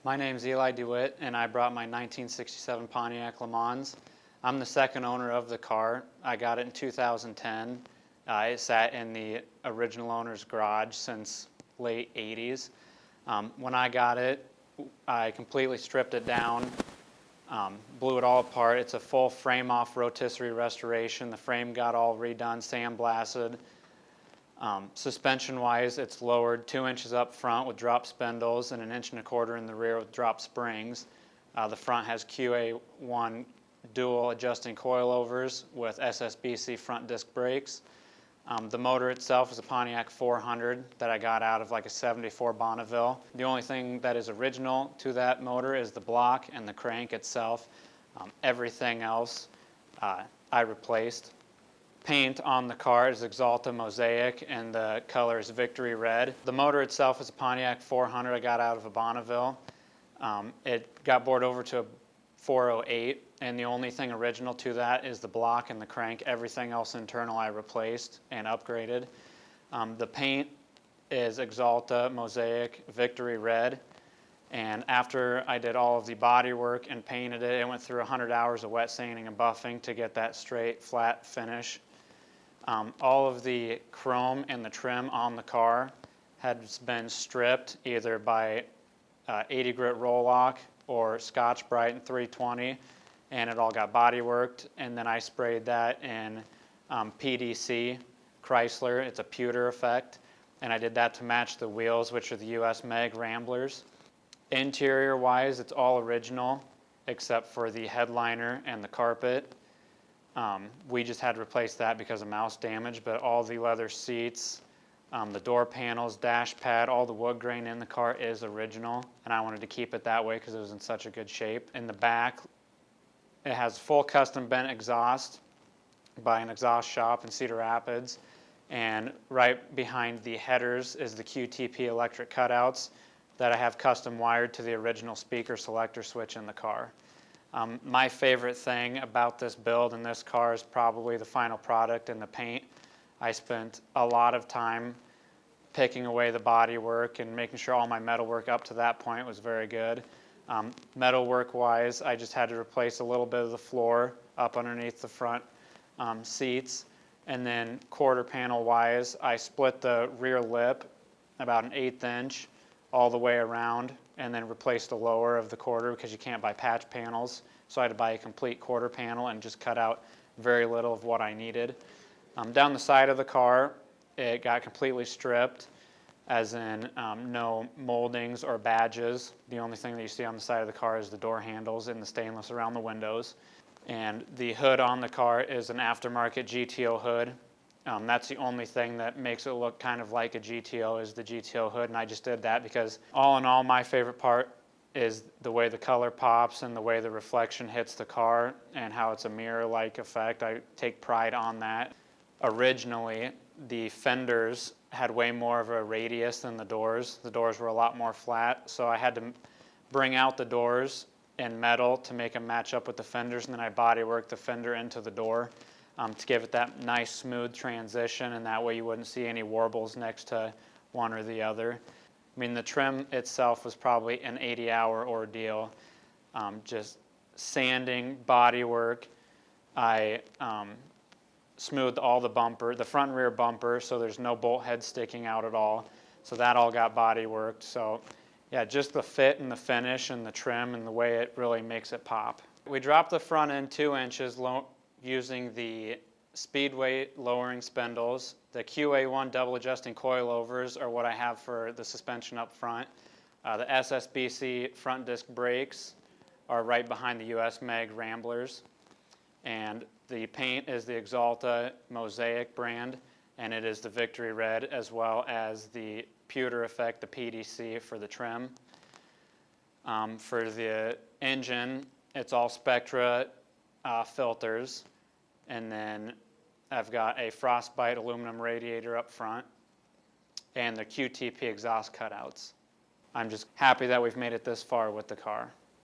My name's Eli DeWitt, and I brought my 1967 Pontiac LeMans. I'm the second owner of the car. I got it in 2010. It sat in the original owner's garage since late 80s. When I got it, I completely stripped it down, blew it all apart. It's a full frame-off rotisserie restoration. The frame got all redone, sandblasted. Suspension-wise, it's lowered 2 inches up front with drop spindles and 1.25 inches in the rear with drop springs. The front has QA1 dual adjusting coilovers with SSBC front disc brakes. The motor itself is a Pontiac 400 that I got out of like a 74 Bonneville. The only thing that is original to that motor is the block and the crank itself. Everything else I replaced. Paint on the car is Axalta Mosaic and the color is Victory Red. The motor itself is a Pontiac 400 I got out of a Bonneville. It got bored over to a 408, and the only thing original to that is the block and the crank. Everything else internal I replaced and upgraded. The paint is Axalta Mosaic Victory Red, and after I did all of the body work and painted it, it went through 100 hours of wet sanding and buffing to get that straight, flat finish. All of the chrome and the trim on the car has been stripped either by 80 grit roll-lock or Scotch-Brite in 320, and it all got body worked, and then I sprayed that in PDC Chrysler. It's a pewter effect, and I did that to match the wheels, which are the US Mag Ramblers. Interior wise, it's all original except for the headliner and the carpet. We just had to replace that because of mouse damage, but all the leather seats, the door panels, dash pad, all the wood grain in the car is original, and I wanted to keep it that way because it was in such a good shape. In the back, it has full custom bent exhaust by an exhaust shop in Cedar Rapids, and right behind the headers is the QTP electric cutouts that I have custom wired to the original speaker selector switch in the car. My favorite thing about this build and this car is probably the final product and the paint. I spent a lot of time picking away the body work and making sure all my metal work up to that point was very good. Metal work wise, I just had to replace a little bit of the floor up underneath the front seats, and then quarter panel wise, I split the rear lip about 1/8 inch all the way around, and then replaced the lower of the quarter because you can't buy patch panels, so I had to buy a complete quarter panel and just cut out very little of what I needed. Down the side of the car, it got completely stripped, as in no moldings or badges. The only thing that you see on the side of the car is the door handles and the stainless around the windows. And the hood on the car is an aftermarket GTO hood. That's the only thing that makes it look kind of like a GTO is the GTO hood, and I just did that because all in all, my favorite part is the way the color pops and the way the reflection hits the car and how it's a mirror-like effect. I take pride on that. Originally, the fenders had way more of a radius than the doors. The doors were a lot more flat, so I had to bring out the doors in metal to make them match up with the fenders, and then I body worked the fender into the door to give it that nice smooth transition, and that way you wouldn't see any warbles next to one or the other. I mean, the trim itself was probably an 80-hour ordeal. Just sanding, body work. I smoothed all the front and rear bumper, so there's no bolt head sticking out at all. So that all got body worked. So yeah, just the fit and the finish and the trim and the way it really makes it pop. We dropped the front end 2 inches using the Speedway lowering spindles. The QA1 double adjusting coilovers are what I have for the suspension up front. The SSBC front disc brakes are right behind the US Mag Ramblers. And the paint is the Axalta Mosaic brand, and it is the Victory Red, as well as the pewter effect, the PDC for the trim. For the engine, it's all Spectra filters, and then I've got a frostbite aluminum radiator up front and the QTP exhaust cutouts. I'm just happy that we've made it this far with the car.